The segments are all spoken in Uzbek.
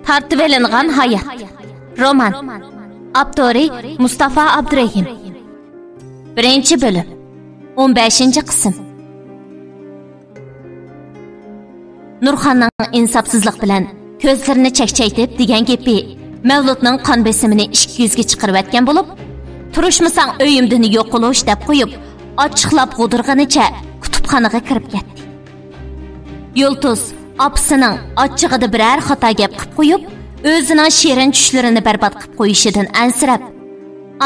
Tartivelingan hayat. Roman. Abdori Mustafa Abdurahim. 1. bölüm. 15. qism. Nurxonning insofsizlik bilan ko'zlarini chakchaytib degan gapi Mavludning qon besimini 200 ga chiqarib atgan bo'lib, turishmasang uyimdan yo'q qilish deb qo'yib, ochiqlab g'udirganicha kutubxonaga kirib ketdi. Yulduz opasining ochiqida biror xato gap qilib qo'yib, o'zining shirin tushlarini barbod qilib qo'yishidan ansirab,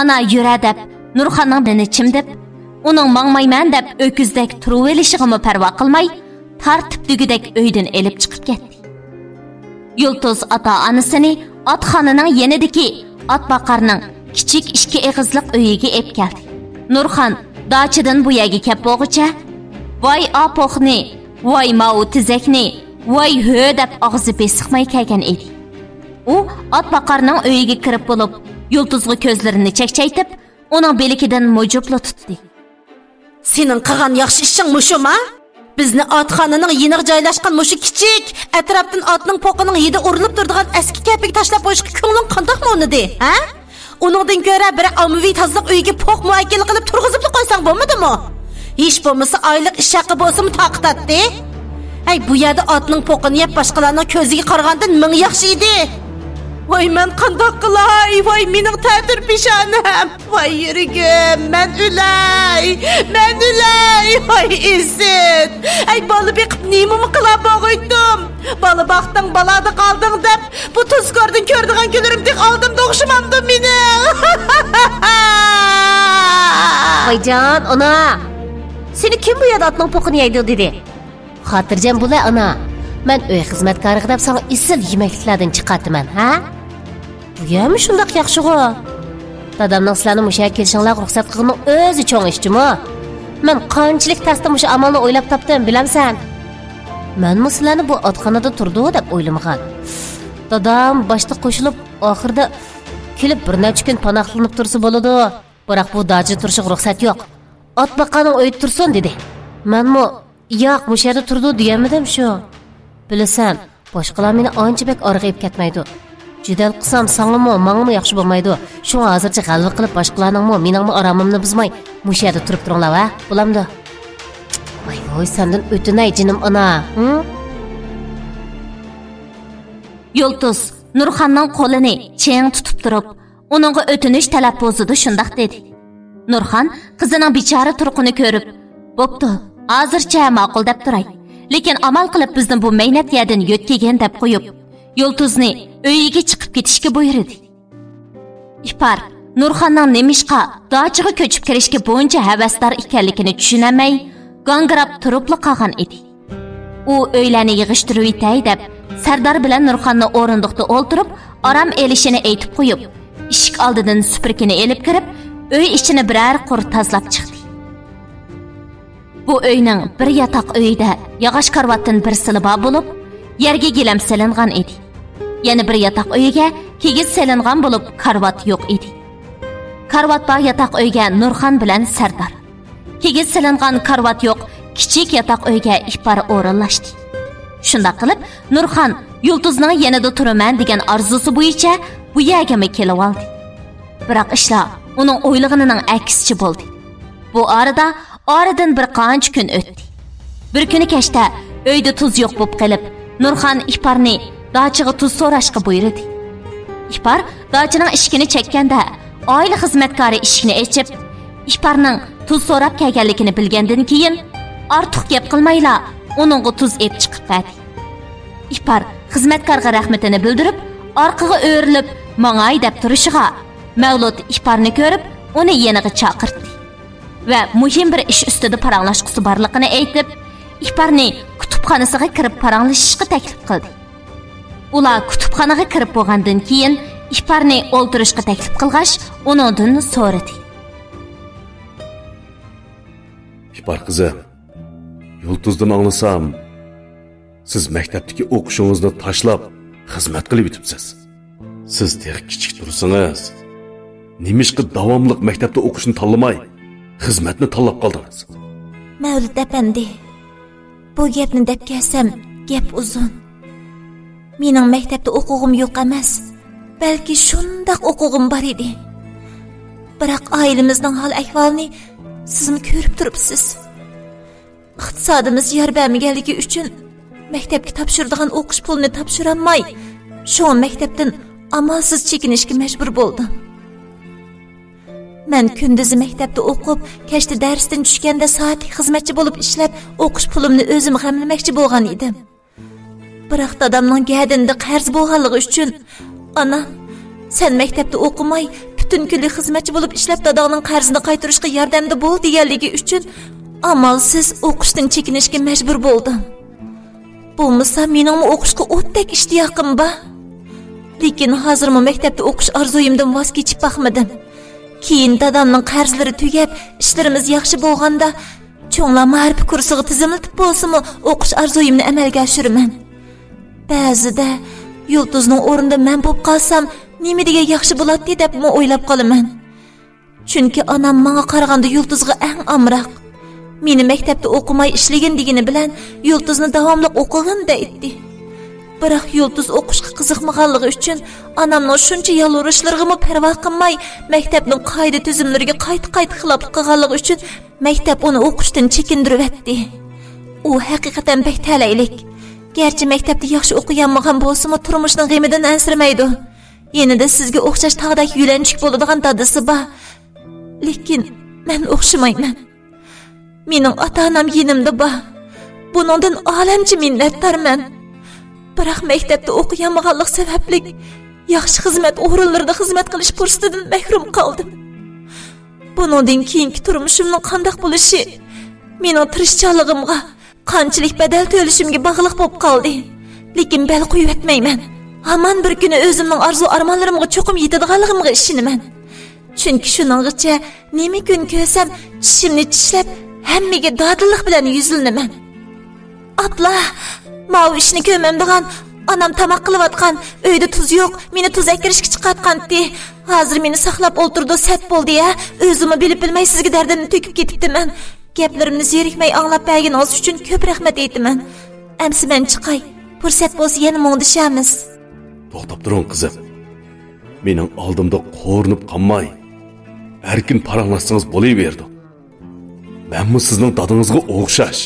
ana yura deb Nurxonning birini chimdib, uning mangmayman deb o'kizdek turib olishig'imi parvo qilmay, tartib degidek uydan elib chiqib ketdi. Yulduz ota-onasini otxonaning yanidagi otboqarning kichik 2 eg'izliq uyiga olib keldi. Nurxon dachidan bu yerga kelib bo'lguncha, voy opoqni, voy mau tizakni, voy hö deb og'zi besiqmay kelgan edi. U otboqarning uyiga kirib bo'lib, Yulduzga ko'zlarini chakchaytib, uning belikidan mujubla tutdi. Sening qilgan yaxshi ishing mushuma? Bizni otxonaning yeniq joylashgan mushu kichik, atrofdan otning poqining hidi urilib turadigan eski kapik tashlab qo'yishga ko'ngling qandoqmi unidi, ha? Uningdan ko'ra bir ommaviy tozliq uyiga poq muakkil qilib turg'izib qo'ysang bo'lmadimi? Hech bo'lmasa oylik ish haqi bo'lsa-mu taqtatdi. Ay, bu yerda otning poqini yeb boshqalarning ko'ziga qaragandan ming yaxshi edi. Voy men qandoq qilay? Voy mening ta'tir peshonam. Voy yurigim, men ulay. Voy izzat. Ay bola beqib nima qila bo'g'aydim. Bola baxtdan balada qolding deb bu tuz ko'rding ko'rdigan kunlarimdek oldimda o'xshamamdi meni. Voyjon, ona. Seni kim bu yerda otning poqini yeydi dedi? Xotirjam bo'la, ona. Men uy xizmatkoriga deb sana isil yemekliklardan chiqartaman, ha? Bu yermi shundoq yaxshi-ku? Dadamning sizlarni musha kelishinglarga ruxsat qilgani o'zi cho'ng ishchimi? Men qanchalik tasda musha amalni o'ylab topdim, bilamsan? Men sizlarni bu otxonada turdi deb o'ylamagan. Dadam boshda qo'shilib, oxirida kelib bir necha kun panohlanib tursa bo'ladi. Biroq bu daji turishga ruxsat yo'q. Otboqaning uyda tursin dedi. Menmi yo'q, musha yerda turdi deganmidim shu. Bilasan, boshqalar meni ancha bek org'ayib ketmaydi. Jidal qilsam sangmi, mangmi yaxshi bo'lmaydi. Shunga hozircha g'alva qilib boshqalarningmi, meningmi oromimni buzmay, musha yerda turib turinglar, va? Bo'lamdi. Voy, sendan o'tinay jinim ona, Yulduz Nurxonning qo'lini cheng tutib turib, uningga o'tinish talaffuzida shundoq dedi. Nurxon qizining bechora turqini ko'rib, "Bo'pti, hozircha ma'qul deb turay. Lekin amal qilib bizni bu mehnat yerdan yo'tkagan deb qo'yib, Yulduzni uyiga chiqib ketishga buyurdi. Ipar Nurxonning nemishqa dachiga ko'chib kirishga bo'yicha havasdor ekanligini tushunamay, gangrab turibli qolgan edi. U uylarni yig'ishtirib yetay deb Sardor bilan Nurxonni o'rindiqda o'ltirib, orom elishini aytib qo'yib, eshik oldidan supurkini elib kirib, uy ichini biror qur tozalab chiqdi. Bu uyning bir yotoq uyida yog'och karvatdan bir silba bo'lib, yerga gilam silingan edi. Yana bir yotoq uyiga kigiz silingan bo'lib, karvat yo'q edi. Karvat bor yotoq uyga Nurxon bilan Sardor. Kigiz silingan karvat yo'q, kichik yotoq uyga Ipar o'rinlashdi. Shunda qilib, Nurxon Yulduzning yanida turaman degan orzusi bo'yicha bu yerga kelib oldi. Biroq ishlar uning o'ylig'ining aksicha bo'ldi. Bu orada oradan bir qancha kun o'tdi. Bir kuni kechda uyda tuz yo'q bo'lib qolib, Nurxon Iparni dachiga tuz so'rashga buyurdi. Ipar dachining ishkini chekkanda, oila xizmatkori ishkini ochib, Iparning tuz so'rab kelganligini bilgandan keyin ortiq gap qilmayla uningga tuz ep chiqib berdi. Ipar xizmatkorga rahmatini bildirib, orqaga o'rilib, "Mangay" deb turishiga Mavlud Iparni ko'rib, uni yeniga chaqirdi va muhim bir ish ustida paranglashqusi borligini aytib, Iparni kutubxonasiga kirib paranglashishga taklif qildi. Ular kutubxonaga kirib bo'lgandan keyin Iparni o'ldirishga taklif qilgach, uningdan so'radi. Ipar qizi, Yulduzdan anglasam, siz maktabdagi o'qishingizni tashlab xizmat qilib yetibsiz. Siz texnik kichik tursangiz, nimishqa davomli maktabda o'qishni tanlamay, xizmatni tanlab qoldingiz? Mavlud apandi, bu gapni deb kelsam, gap uzun. mening maktabda o'quvim yo'q emas, balki shundoq o'quvim bor edi. Biroq oilamizning hol ahvolini sizmi ko'rib turibsiz. Iqtisodimiz yer bermaganligi uchun maktabga topshiradigan o'qish pulini topshira olmay, shu maktabdan amalsiz chekinishga majbur bo'ldim. Men kunduzi maktabda o'qib, kechda darsdan tushganda soatlik xizmatchi bo'lib ishlab, o'qish pulimni o'zim g'amlamoqchi bo'lgan edim. Biroq dadamning gadinda qarz bo'lganligi uchun, "Ana, sen maktabda o'qimay, butun kunlik xizmatchi bo'lib ishlab dadangning qarzini qaytarishga yordamda bo'l" deganligi uchun amalsiz o'qishdan chekinishga majbur bo'ldim. Bo'lmasa mening o'qishga o'tdek ishtiyoqim bor. Lekin hozirmi maktabda o'qish orzuyimdan voz kechib baxmadim. Keyin dadamning qarzlari tugab, ishlarimiz yaxshi bo'lganda, cho'nglar ma'rif kursiga tizimlatib bo'lsa-mu, o'qish orzuyimni amalga oshiraman. Ba'zida yulduzning o'rnida men bo'lib qolsam, nima degan yaxshi bo'ladi deb o'ylab qolaman. Chunki onam menga qaraganda yulduzga eng amroq. Meni maktabda o'qimay ishlagan degani bilan yulduzni davomli o'qigan deydi. Biroq yulduz o'qishga qiziqmaganligi uchun onamning shuncha yolvorishlarga parvo qilmay, maktabning qoida tuzumlariga qayta xiloflik qilganligi uchun maktab uni o'qishdan chekindiribdi. U haqiqatan bek talaylik. Gerçi maktabda yaxshi o'qiganmagan bo'lsa-mu, turmushning g'amidan ansiramaydi. Yanada sizga o'xshash tog'dagi yulanchik bo'ladigan dadasi bor. Lekin men o'xshamayman. Mening ota-onam yonimda bor. Buningdan olamcha minnatdorman. Biroq maktabda o'qiganmaganlik sababli yaxshi xizmat o'rinlarida xizmat qilish fursatidan mahrum qoldim. Buningdan keyingi turmushimning qanday bo'lishi mening tirishchiligimga, qanchalik badal to'lashimga bog'liq bo'lib qoldi. Lekin bel qo'yib etmayman. Hamon bir kuni o'zimning arzu-armonlarimga cho'qim yetadiganligimga ishonaman. Chunki shuninggacha nima kun ko'rsam, tishimni tishlab, hammaga dodillik bilan yuzlanaman. Atla, mavi ishni ko'mamdigan, onam tamoq qilayotgan, uyda tuz yo'q, meni tuz ektirishga chiqayotgandi. Hozir meni saqlab o'ltirdi, sat bo'ldi-ya. O'zimni bilib bilmay sizga dardimni to'kib ketibdiman. Gaplarimni zerikmay anglab berganingiz uchun ko'p rahmat aytaman. Amsi men chiqay. Fursat bo'lsa yana mo'ngdishamiz. To'xtab turing qizim. Mening oldimda qo'rinib qolmay, erkin paranglashsangiz bo'laverdi. Menmi sizning dadingizga o'xshash.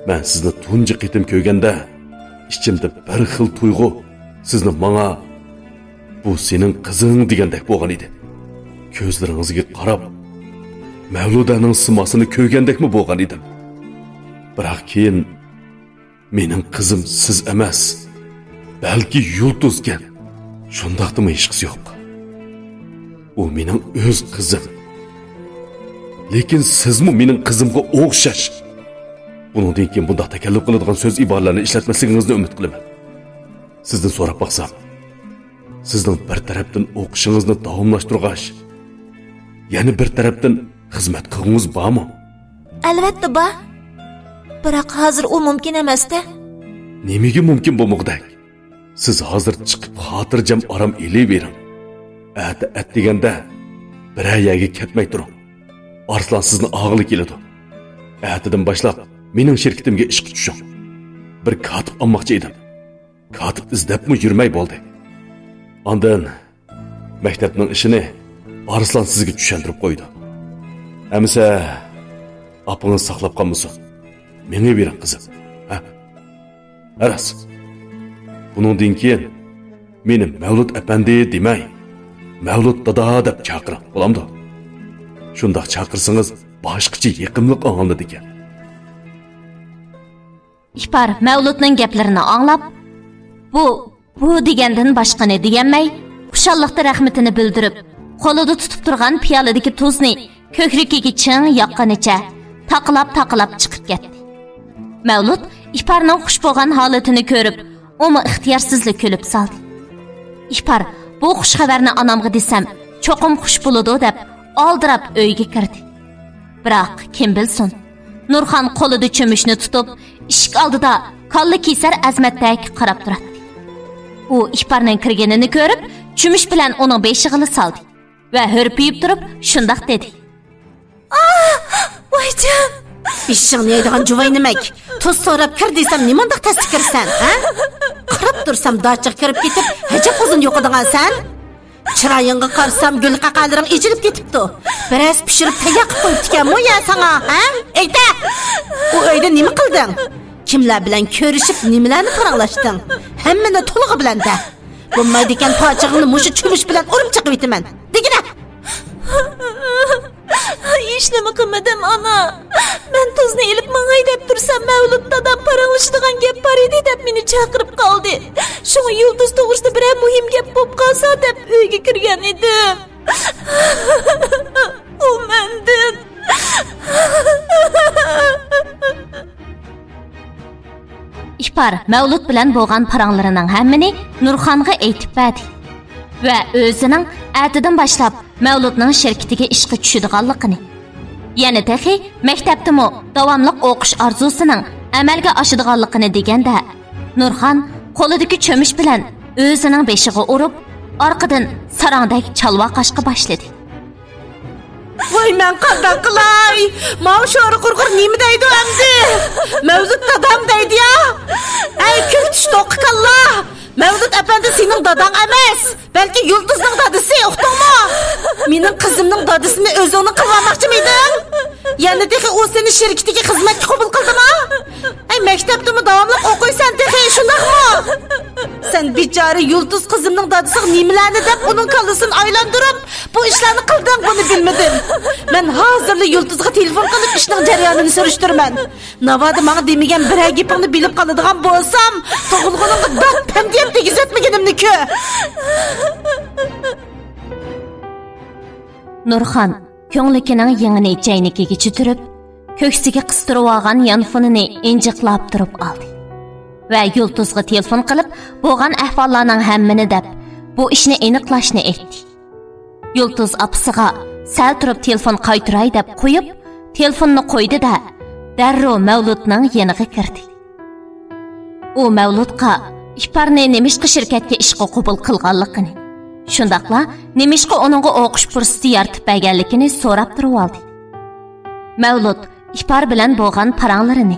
Men sizni tunji qitim ko'rganda, ichimda bir xil tuyg'u sizni menga bu sening qizing degandek bo'lgan edi. Ko'zlaringizga qarab, Mavludaning simasini ko'rgandekmi bo'lgan edim. Biroq keyin mening qizim siz emas, balki yulduzgan. Shundaqdimi hech qisi yo'q. U mening o'z qizim. Lekin sizmi mening qizimga o'xshash. Bundan keyin bunda takalluf qiladigan so'z iboralarni ishlatmasligingizni umid qilaman. Sizdan so'rab baqsam, sizning bir tarafdan o'qishingizni davomlashtirgash, yana bir tarafdan xizmat qilgingiz bormi? Albatta bor. Biroq hozir u mumkin emas-da. Nimaga mumkin bo'lmoqdak? Siz hozir chiqib xotirjam orom elavering. At deganda bir ayaga ketmay turing. Arslan sizni og'ili keladi. Atidan boshlab mening shirkatimga ishga tushing. Bir katib olmoqchi edim. Katib izlabmi yurmay bo'ldi. Ondan maktabning ishini Arslan sizga tushuntirib qo'ydi. Amsa apingiz saqlab qolmasin. Menga bering qizim. Ha? Aras. Bundan keyin meni Mavlud apandi demay, Mavlud dada deb chaqiring, bo'lamdi? Shundoq chaqirsangiz boshqacha yiqimliq anglanadi ekan. Ipar Mavludning gaplarini anglab, bu degandan boshqani deganmay, xushalliqda rahmatini bildirib, qo'lida tutib turgan piyoladagi tuzni ko'krigiga ching yoqqanicha taqlab chiqib ketdi. Mavlud Iparning xush bo'lgan holatini ko'rib, uni ixtiyorsizlik kulib soldi. Ipar, bu xush xabarni onamga desam, cho'qim xush bo'ladi deb oldirab uyga kirdi. Biroq kim bilsin, Nurxon qo'lida cho'mishni tutib, eshik oldida kolla kesar azmatdek qarab turadi. U Iparning kirganini ko'rib, cho'mish bilan uning beshig'ini soldi va hurpiyib turib, shundoq dedi. Voyjon! Ishingni yeydigan juvay nimak? Tuz so'rab kir desam, nimandaq tasdiq kirsan, ha? Qarab tursam dachiq kirib ketib, hajab uzun yo'qadigan sen. Chiroyingga qarsam gul qaqalaring echilib ketibdi. Biroz pishirib tayyor qilib qo'yibdi-ku ya sana, ha? Ayta. U uyda nima qilding? Kimlar bilan ko'rishib, nimalarni paranglashding? Hammani to'lig'i bilan da. Bo'lmaydi ekan pochig'ini mushu cho'mish bilan urib chiqib etaman. Degina. Ishlimi qilmadim ana. Men tuzni ilib mangay deb tursam Mavlud dadam paranglashadigan gap bor edi deb meni chaqirib qoldi. Shunga Yulduz to'g'risida bir muhim gap bo'lib qolsa deb uyga kirgan edim. U mendan. İhbar Mavlud bilan bo'lgan paranglarining hammani Nurxonga aytib berdi. Va o'zining atidan boshlab Mavludning shirkatiga ishga tushadiganligini, yana texi maktabdimi davomli o'qish orzusining amalga oshadiganligini deganda, Nurxon qo'lidagi cho'mish bilan o'zining beshiga urib, orqadan sarangdek chalva qashqa boshladi. Voy men qanday qilay? Mavshori qurqur nima deydi endi? Mavlud dadam deydi ya. Ay kirtish to'qqalla. Mavlud apandi sening dadang emas, balki Yulduzning dadasi, uqdingmi? Mening qizimning dadasini o'zingni qilmoqchimiyding? Yana texi u seni shirkatiga xizmatga qabul qildimi? Ay maktabdami davomli o'qiysan texi, shundaqmi? Sen bichora Yulduz qizimning dadasi nimalarni deb uning kallasini aylantirib, bu ishlarni qilding, buni bilmadim. Men hozirli Yulduzga telefon qilib ishning jarayonini surishtirman. Navoda menga demagan bir gapingni bilib qoladigan bo'lsam, tug'ilganimga dod pam deb tegizatmaganimni-ku. Nurxon ko'nglikining yengini jaynikiga chitirib, ko'ksiga qistirib olgan yonfonini injiqlab turib oldi. Va Yulduzga telefon qilib, bo'lgan ahvollarning hammini deb, bu ishni aniqlashni aytdi. Yulduz opasiga sal turib telefon qaytaray deb qo'yib, telefonni qo'ydi-da, darrov Mavludning yoniga kirdi. U Mavludga İhbarni nemishqa shirkatga ishga qabul qilganligini, shundaqla nemishqa uningga o'qish fursati yaratib berganligini so'rab turib oldi. Mavlud İhbar bilan bo'lgan paranglarini,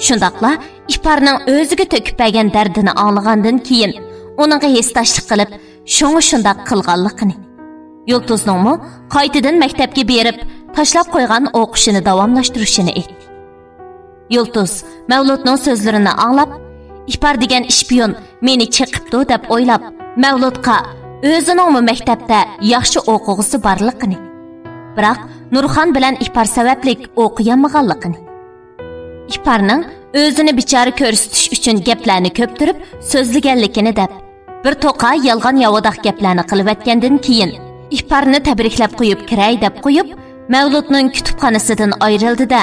shundaqla İhbarning o'ziga to'kib bergan dardini anglagandan keyin uningga hesdashlik qilib, shundaq qilganligini, Yulduzning qaytadan maktabga berib, tashlab qo'ygan o'qishini davomlashtirishini aytdi. Yulduz Mavludning so'zlarini anglab, İhbar degan ishpiyon meni chiqibdi deb o'ylab, Mavludga o'zining maktabda yaxshi o'quvchisi borligini, biroq Nurxon bilan İhbar sabablik o'qiyanmaganligini, İhbarning o'zini bichora ko'rsatish uchun gaplarni ko'ptirib so'zlaganligini deb, bir to'qa yolg'on yavodoq gaplarni qilib atgandan keyin İhbarni tabriklab qo'yib kiray deb qo'yib, Mavludning kutubxonasidan ayrildi-da,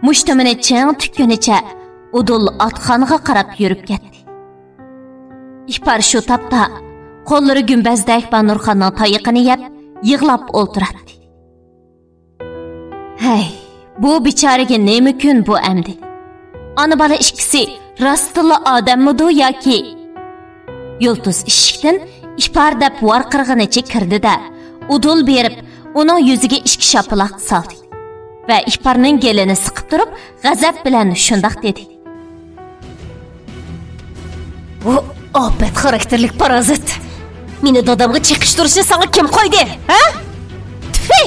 mushtumini chang tukkunicha Udul atxonga qarab yurib ketdi. İhbar shu tapda qo'llari gumbazdek va Nurxonning tayiqini yeb, yig'lab o'ltiradi. Hey, bu bichoraga nima kun bu endi? Ana bola ikkisi rostilla odammidu yoki? Yulduz eshikdan İhbar deb varqirg'inicha kirdi-da, Udul berib, uning yuziga ikki shapaloq soldi. Va İhbarning gelini siqib turib, g'azab bilan shundoq dedi. O afet karakterlik parazit. Meni dadamga chiqishtirishni sana kim qo'ydi? Ha? Tüfe!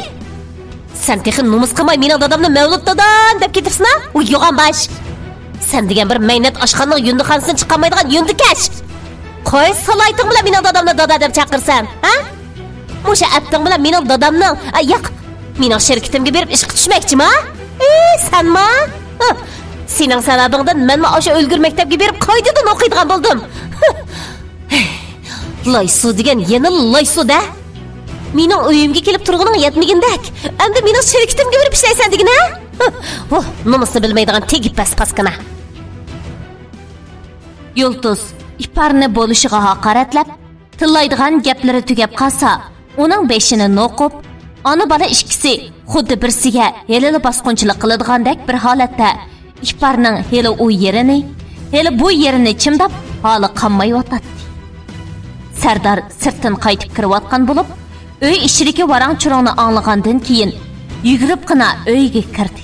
Sen texin nomus qilmay meni dadamni Mavlud dadam deb ketibsan-a? U yo'g'on bash. Sen degan bir maynat oshxonaning yundiqansidan chiqolmaydigan yundikash. Qo'y salayting bilan meni dadamni dada deb chaqirsan, ha? Musha atting bilan meni dadamning, yo'q, meni shirkatimga berib ishga tushmoqchimi? Senmi? Sening sababingdan men o'sha o'lgur maktabga berib qo'ydidan o'qiydigan bo'ldim. Laysu degan yana laysu-da. Mening uyimga kelib turganing yetmagindek. Endi mening shirkatimga berib ishlaysan degina? Nomusni bilmaydigan tegib paskana. Yulduz İhbarni bo'lishiga haqoratlab, tillaydigan gaplari tugab qolsa, uning beshini noqib, ona bola ikkisi xuddi birsiga helali bosqinchilik qiladigandek bir holatda İhbarning heli u yerini, heli bu yerini chimdab, holi qanmay o'tadi. Sardar sirtdan qaytib kirayotgan bo'lib, uy ichidagi varang-churongni anglagandan keyin yuguribgina uyga kirdi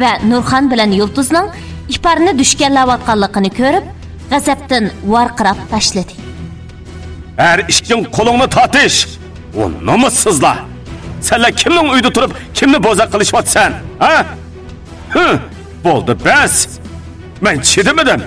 va Nurxon bilan Yulduzning İhbarni dushkanlayotganligini ko'rib, g'azabdan varqirab tashladi. Her işkin kolunu tatış. O namussuzlar. Senle kimnin uydu turup kimni bozak kılışmat sen? Ha? Hı, boldu bes. Ben çidemedim.